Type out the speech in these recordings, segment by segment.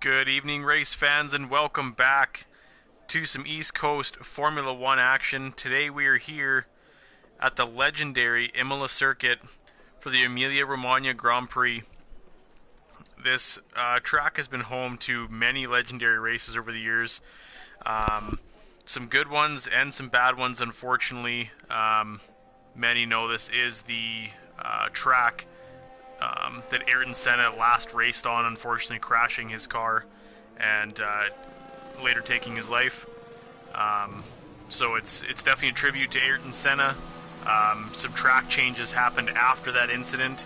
Good evening, race fans, and welcome back to some East Coast Formula One action. Today we are here at the legendary Imola circuit for the Emilia-Romagna Grand Prix. This track has been home to many legendary races over the years. Some good ones and some bad ones, unfortunately. Many know this is the track that Ayrton Senna last raced on, unfortunately crashing his car and later taking his life. So it's definitely a tribute to Ayrton Senna. Some track changes happened after that incident.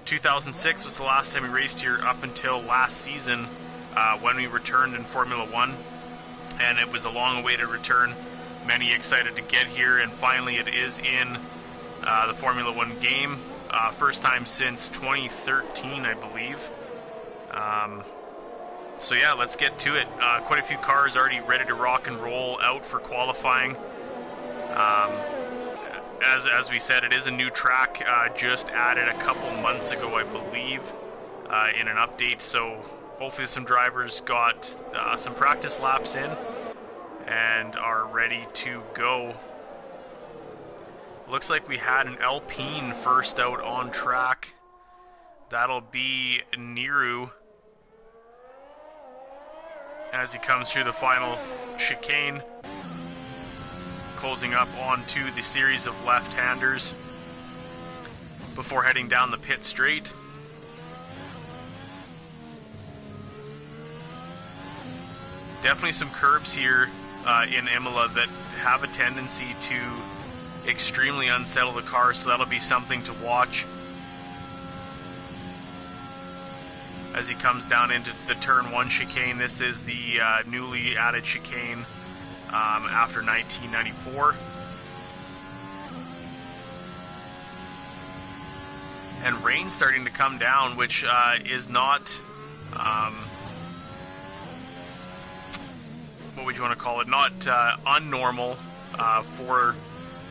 2006 was the last time we raced here up until last season when we returned in Formula One, and it was a long-awaited return. Many excited to get here, and finally it is in the Formula One game. First time since 2013, I believe. So yeah, let's get to it. Quite a few cars already ready to rock and roll out for qualifying. As we said, it is a new track, just added a couple months ago, I believe, in an update. So hopefully some drivers got some practice laps in and are ready to go. Looks like we had an Alpine first out on track. That'll be Niru as he comes through the final chicane, closing up onto the series of left-handers before heading down the pit straight. Definitely some curbs here in Imola that have a tendency to extremely unsettle the car, so that'll be something to watch as he comes down into the turn 1 chicane. This is the newly added chicane after 1994, and rain starting to come down, which is not what would you want to call it, not unnormal for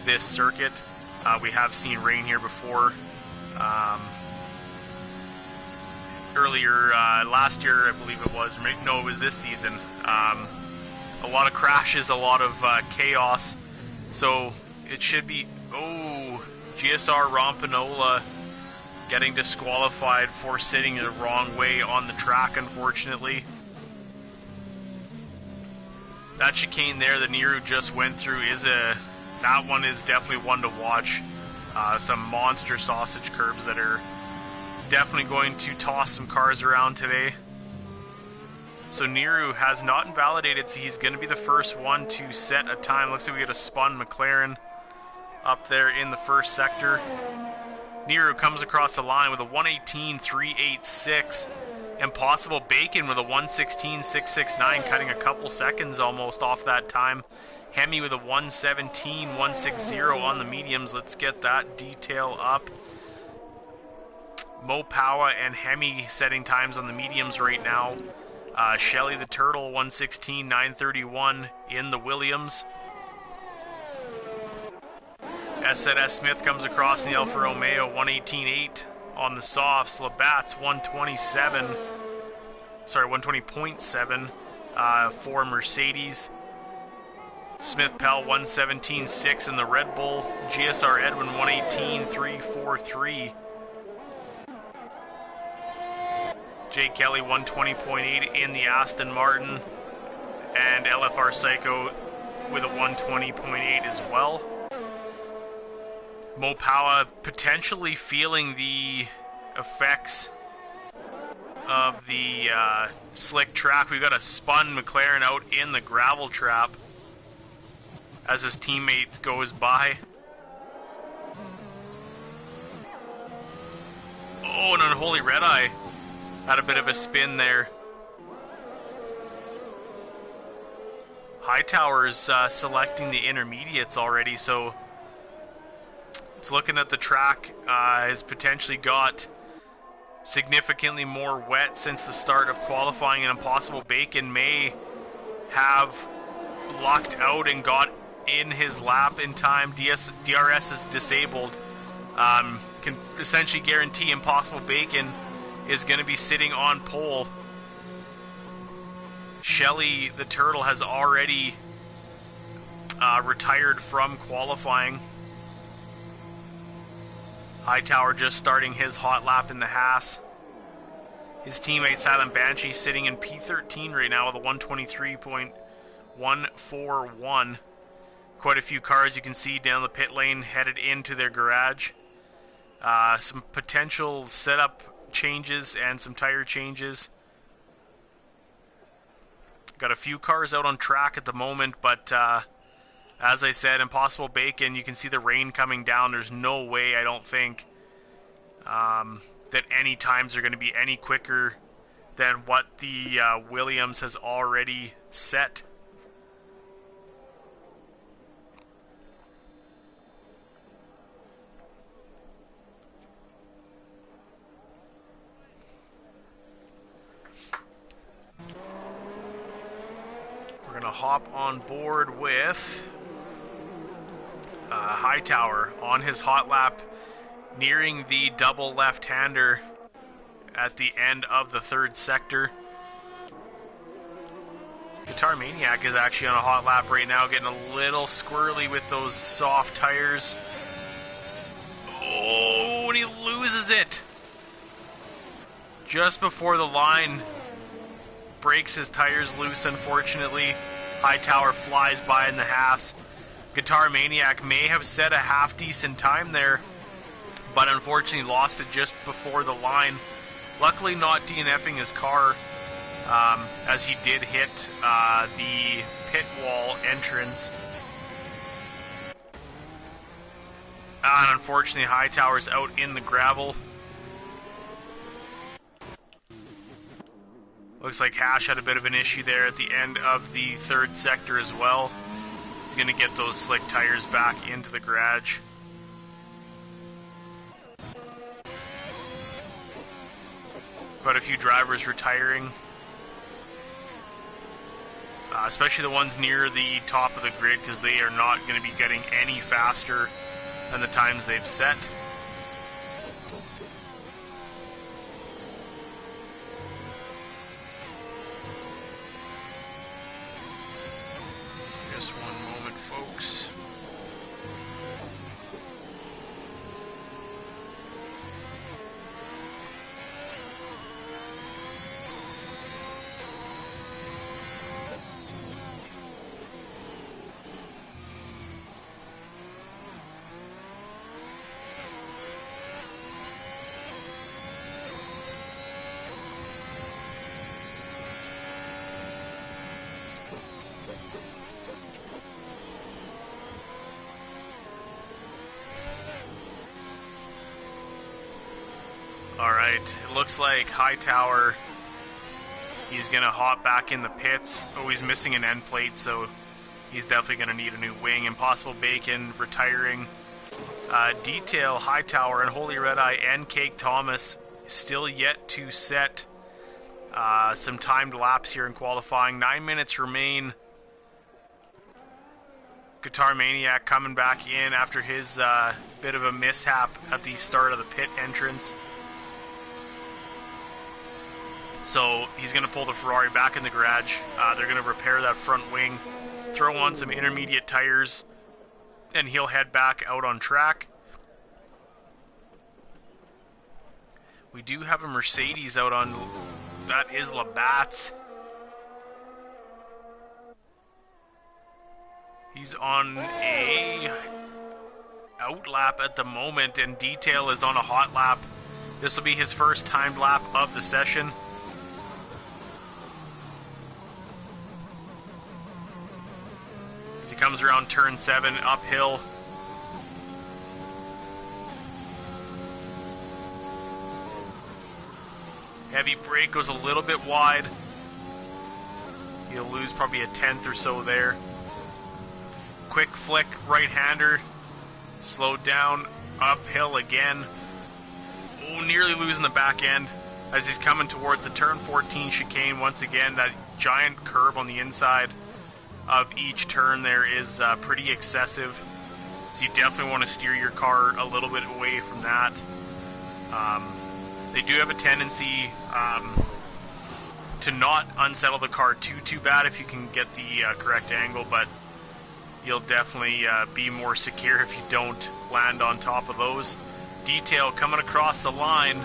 this circuit. We have seen rain here before. Earlier last year, I believe it was. No, it was this season. A lot of crashes, a lot of chaos. So it should be. Oh, GSR Rampanola getting disqualified for sitting the wrong way on the track, unfortunately. That chicane there that Niru just went through is that one is definitely one to watch. Some monster sausage curbs that are definitely going to toss some cars around today. So Niru has not invalidated, so he's going to be the first one to set a time. Looks like we get a spun McLaren up there in the first sector. Niru comes across the line with a 1:18.386. Impossible Bacon with a 1:16.669, cutting a couple seconds almost off that time. Hemi with a 1:17.160 on the mediums. Let's get that detail up. Mo Powa and Hemi setting times on the mediums right now. Shelly the Turtle 1:16.931 in the Williams. S Smith comes across in the Alfa Romeo 1:18.8 on the softs. Labatt's 120.7 for Mercedes. Smith Pell 1:17.6 in the Red Bull. GSR Edwin 1:18.343. Jake Kelly 120.8 in the Aston Martin, and LFR Psycho with a 120.8 as well. Mo Powa potentially feeling the effects of the slick track. We've got a spun McLaren out in the gravel trap as his teammate goes by. Oh, an unholy red eye. Had a bit of a spin there. Hightower's selecting the intermediates already, so it's looking at the track has potentially got significantly more wet since the start of qualifying, and Impossible Bacon may have locked out and got in his lap in time. DRS is disabled. Can essentially guarantee Impossible Bacon is going to be sitting on pole Shelley, the Turtle, has already retired from qualifying. Hightower just starting his hot lap in the Haas. His teammate Silent Banshee sitting in P13 right now with a 123.141. Quite a few cars you can see down the pit lane headed into their garage. Some potential setup changes and some tire changes. Got a few cars out on track at the moment, but as I said, Impossible Bacon, you can see the rain coming down. There's no way, I don't think, that any times are going to be any quicker than what the Williams has already set. We're going to hop on board with Hightower on his hot lap, nearing the double left-hander at the end of the third sector. Guitar Maniac is actually on a hot lap right now, getting a little squirrely with those soft tires. Oh, and he loses it just before the line. Breaks his tires loose, unfortunately. Hightower flies by in the Haas. Guitar Maniac may have set a half-decent time there, but unfortunately lost it just before the line. Luckily not DNFing his car, as he did hit the pit wall entrance. And unfortunately Hightower's out in the gravel. Looks like Hash had a bit of an issue there at the end of the third sector as well. He's going to get those slick tires back into the garage. Quite a few drivers retiring. Especially the ones near the top of the grid, because they are not going to be getting any faster than the times they've set. Just one moment, folks. Alright, it looks like Hightower, he's going to hop back in the pits. Oh, he's missing an end plate, so he's definitely going to need a new wing. Impossible Bacon retiring. Detail, Hightower, and Holy Red Eye and Cake Thomas still yet to set some timed laps here in qualifying. 9 minutes remain. Guitar Maniac coming back in after his bit of a mishap at the start of the pit entrance. So he's going to pull the Ferrari back in the garage. They're going to repair that front wing, throw on some intermediate tires, and he'll head back out on track. We do have a Mercedes out on... That is Labatt's. He's on a out lap at the moment, and Detail is on a hot lap. This will be his first timed lap of the session. As he comes around turn 7 uphill. Heavy brake goes a little bit wide. He'll lose probably a tenth or so there. Quick flick right-hander. Slowed down, uphill again. Oh, nearly losing the back end as he's coming towards the turn 14 chicane. Once again, that giant curve on the inside of each turn there is pretty excessive. So you definitely want to steer your car a little bit away from that. They do have a tendency to not unsettle the car too bad if you can get the correct angle, but you'll definitely be more secure if you don't land on top of those. Detail coming across the line.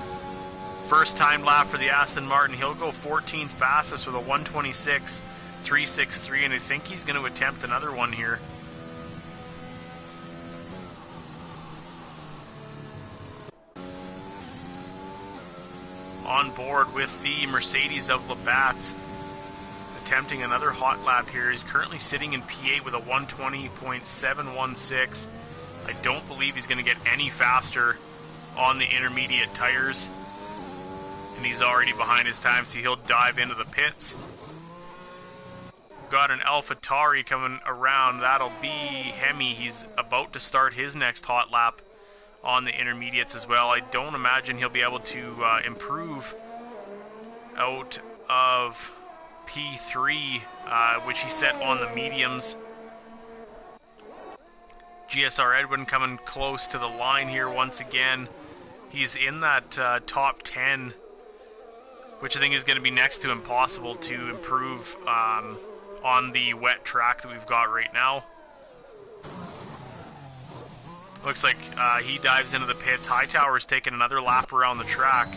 First time lap for the Aston Martin. He'll go 14th fastest with a 1:26.363, and I think he's going to attempt another one here. On board with the Mercedes of Labatt's, attempting another hot lap here. He's currently sitting in P8 with a 1:20.716. I don't believe he's going to get any faster on the intermediate tires, and he's already behind his time, so he'll dive into the pits. We've got an AlphaTauri coming around. That'll be Hemi. He's about to start his next hot lap on the intermediates as well. I don't imagine he'll be able to improve out of P3, which he set on the mediums. GSR Edwin coming close to the line here once again. He's in that top 10, which I think is going to be next to impossible to improve on the wet track that we've got right now. Looks like he dives into the pits. Hightower's taking another lap around the track.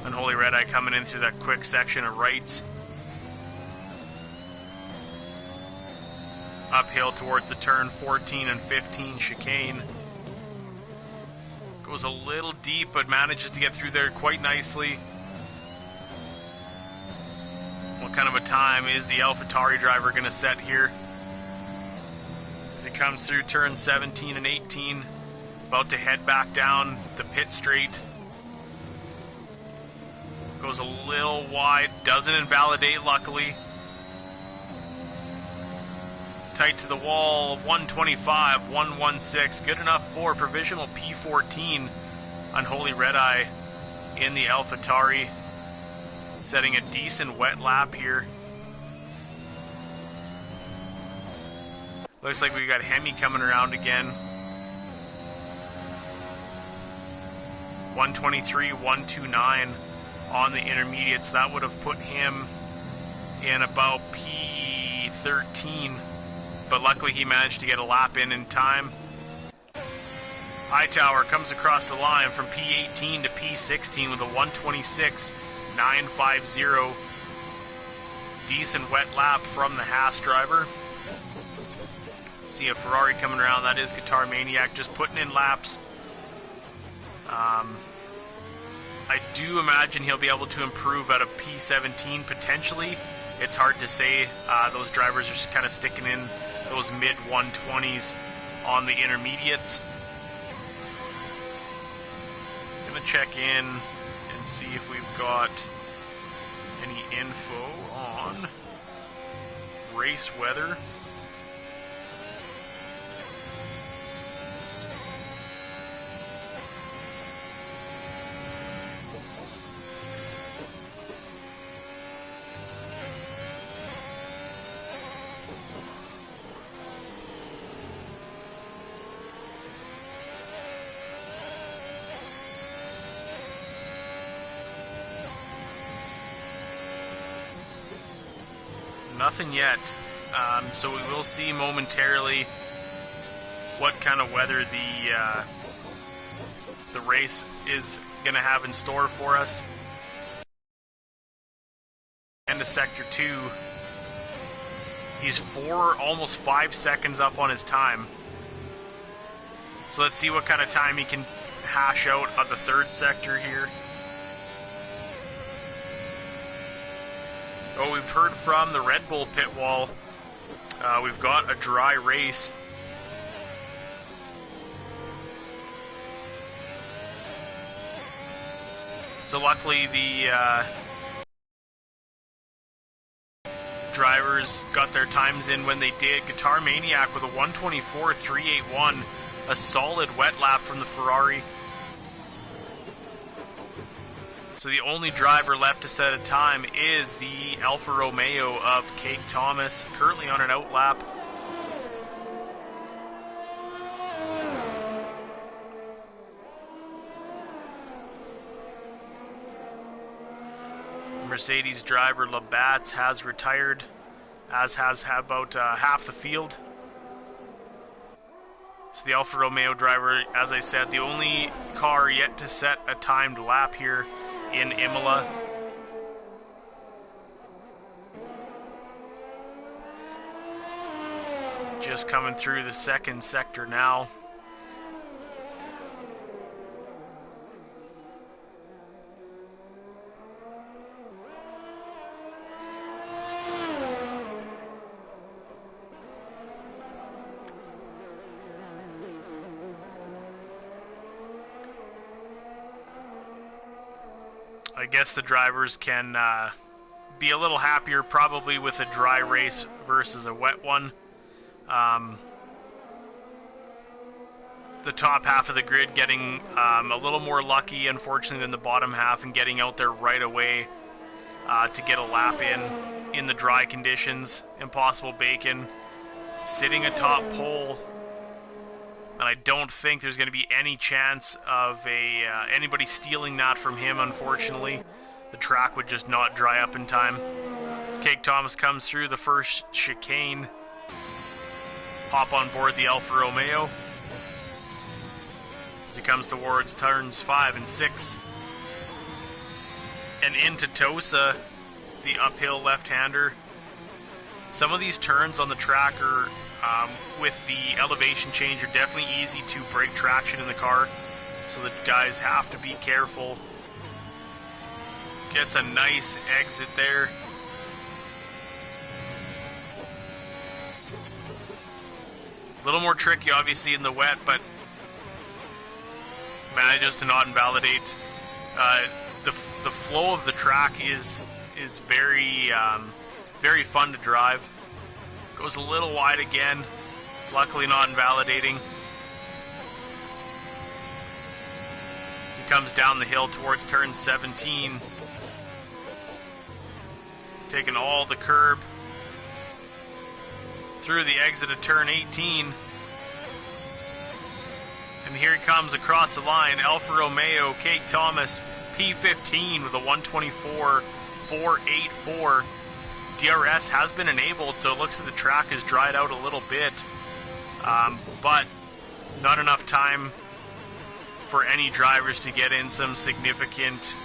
Unholy Red Eye coming in through that quick section of rights. Uphill towards the turn 14 and 15 chicane. Goes a little deep, but manages to get through there quite nicely. What kind of a time is the AlphaTauri driver going to set here? As he comes through turn 17 and 18, about to head back down the pit straight. Goes a little wide, doesn't invalidate luckily. Tight to the wall, 1:25, 1:16, good enough for provisional P14. Unholy Red Eye in the AlphaTauri, setting a decent wet lap here. Looks like we got Hemi coming around again. 1:23, 1:29 on the intermediates. That would have put him in about P13. But luckily he managed to get a lap in time. Hightower comes across the line from P18 to P16 with a 1:26.950. Decent wet lap from the Haas driver. See a Ferrari coming around. That is Guitar Maniac just putting in laps. I do imagine he'll be able to improve out of P17 potentially. It's hard to say. Those drivers are just kind of sticking in those mid 120s on the intermediates. Gonna check in and see if we've got any info on race weather. Nothing yet, so we will see momentarily what kind of weather the race is going to have in store for us. Into Sector 2, he's almost 5 seconds up on his time. So let's see what kind of time he can hash out of the third sector here. Oh, we've heard from the Red Bull pit wall. We've got a dry race. So luckily the drivers got their times in when they did. Guitar Maniac with a 1:24.381, a solid wet lap from the Ferrari. So the only driver left to set a time is the Alfa Romeo of Cake Thomas, currently on an out lap. Mercedes driver Labatt's has retired, as has about half the field. So the Alfa Romeo driver, as I said, the only car yet to set a timed lap here in Imola. Just coming through the second sector now. I guess the drivers can be a little happier probably with a dry race versus a wet one. The top half of the grid getting a little more lucky, unfortunately, than the bottom half, and getting out there right away to get a lap in the dry conditions. Impossible Bacon sitting atop pole, and I don't think there's going to be any chance of anybody stealing that from him, unfortunately. The track would just not dry up in time. As Cake Thomas comes through the first chicane, hop on board the Alfa Romeo as he comes towards turns 5 and 6. And into Tosa, the uphill left-hander. Some of these turns on the track are, with the elevation change, are definitely easy to break traction in the car, so the guys have to be careful. Gets a nice exit there. A little more tricky, obviously, in the wet, but manages to not invalidate. The flow of the track is very very fun to drive. Goes a little wide again, luckily not invalidating. As he comes down the hill towards turn 17, taking all the curb through the exit of turn 18. And here he comes across the line. Alfa Romeo, Cake Thomas, P15 with a 124.484. DRS has been enabled, so it looks like the track has dried out a little bit. But not enough time for any drivers to get in some significant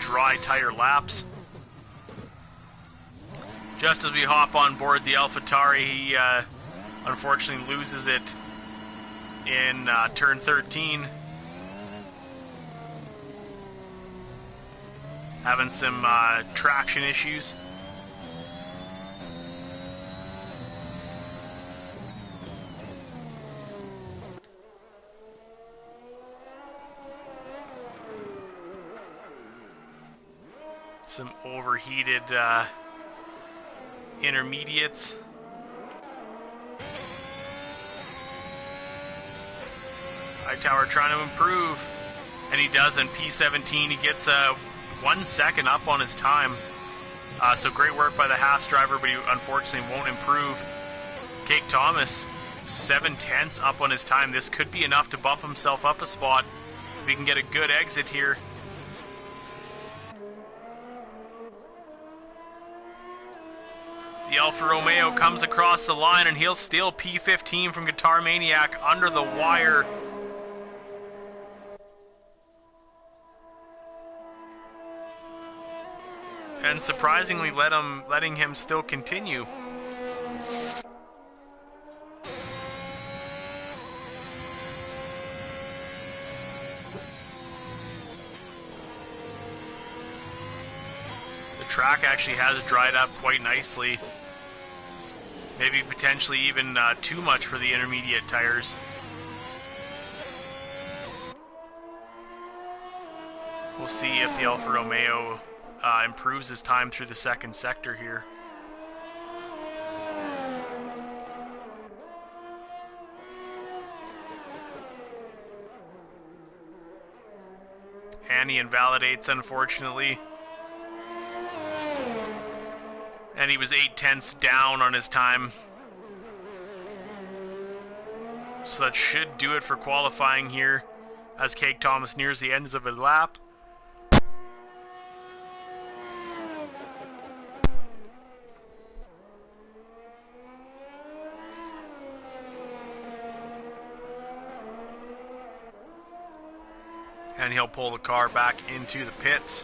dry tire laps. Just as we hop on board the AlphaTauri, he unfortunately loses it in turn 13. Having some traction issues. Some overheated intermediates. Hightower trying to improve, and he does in P17. He gets 1 second up on his time. So great work by the Haas driver, but he unfortunately won't improve. Cake Thomas, 7/10 up on his time. This could be enough to bump himself up a spot if he can get a good exit here. The Alfa Romeo comes across the line, and he'll steal P15 from Guitar Maniac under the wire. And surprisingly letting him still continue. The track actually has dried up quite nicely. Maybe potentially even too much for the intermediate tires. We'll see if the Alfa Romeo improves his time through the second sector here. And he invalidates, unfortunately. And he was 8/10 down on his time. So that should do it for qualifying here as Cake Thomas nears the ends of a lap. and he'll pull the car back into the pits.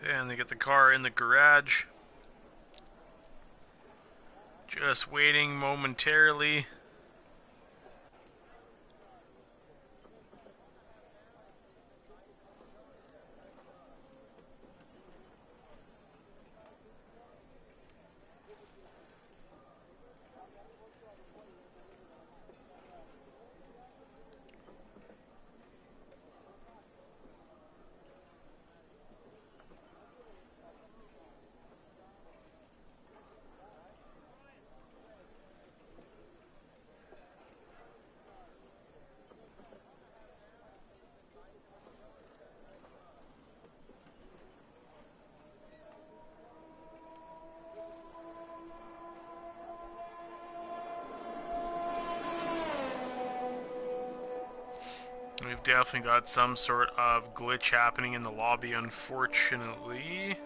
And they get the car in the garage. Just waiting momentarily. We've definitely got some sort of glitch happening in the lobby, unfortunately.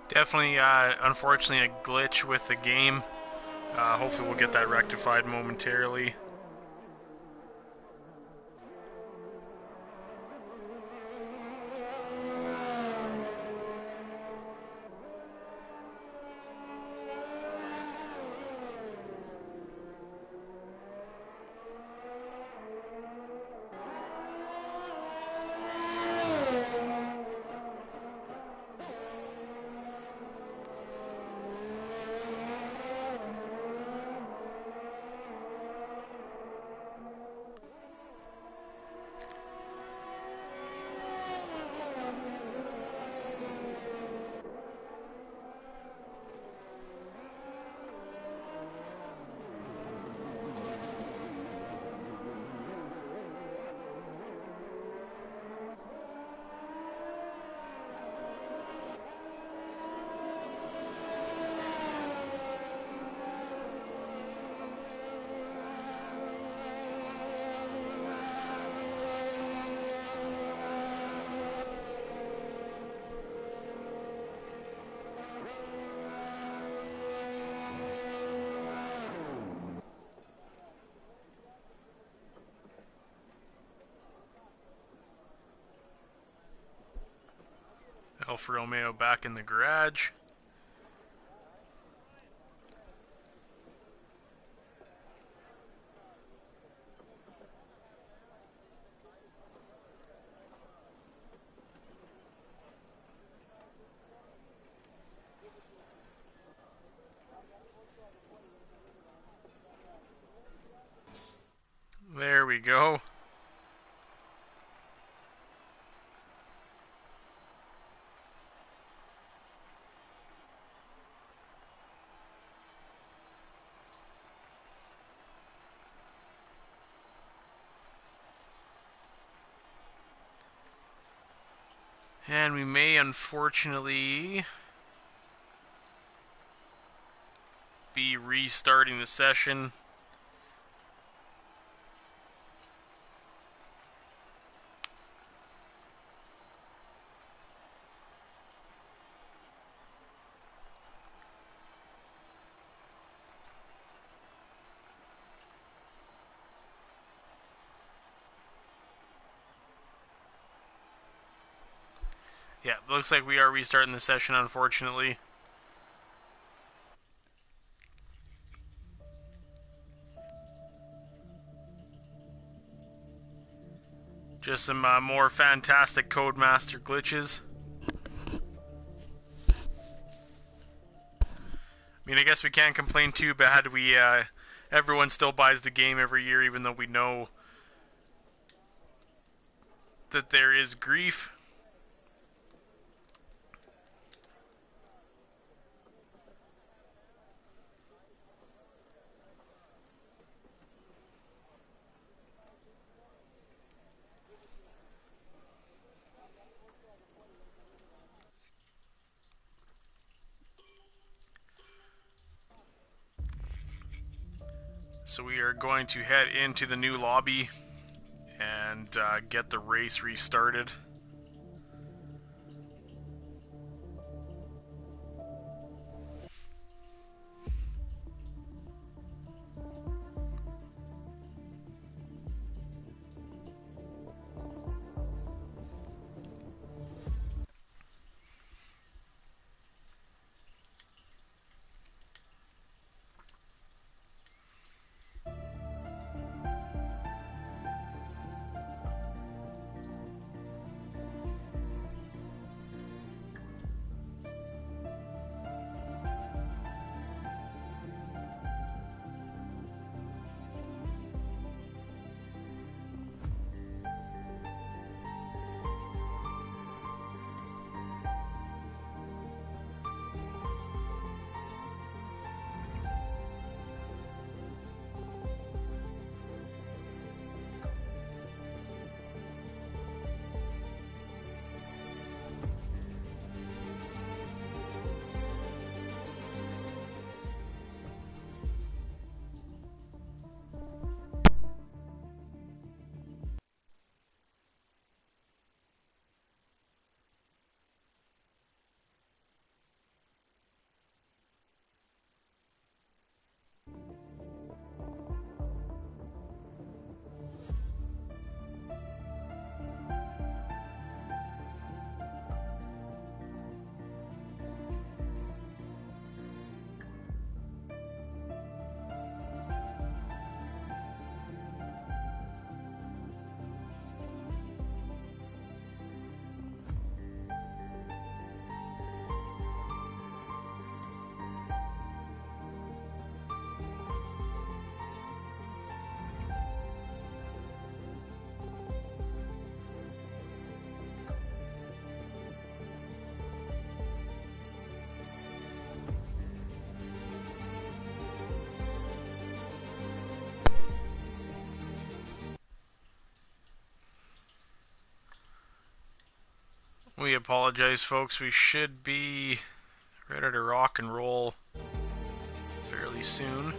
Definitely, unfortunately, a glitch with the game. Hopefully we'll get that rectified momentarily. Alfa Romeo back in the garage. There we go. And we may unfortunately be restarting the session. Yeah, looks like we are restarting the session, unfortunately. Just some more fantastic Codemaster glitches. I mean, I guess we can't complain too bad. Everyone still buys the game every year, even though we know that there is grief. So we are going to head into the new lobby and get the race restarted. We apologize, folks. We should be ready to rock and roll fairly soon.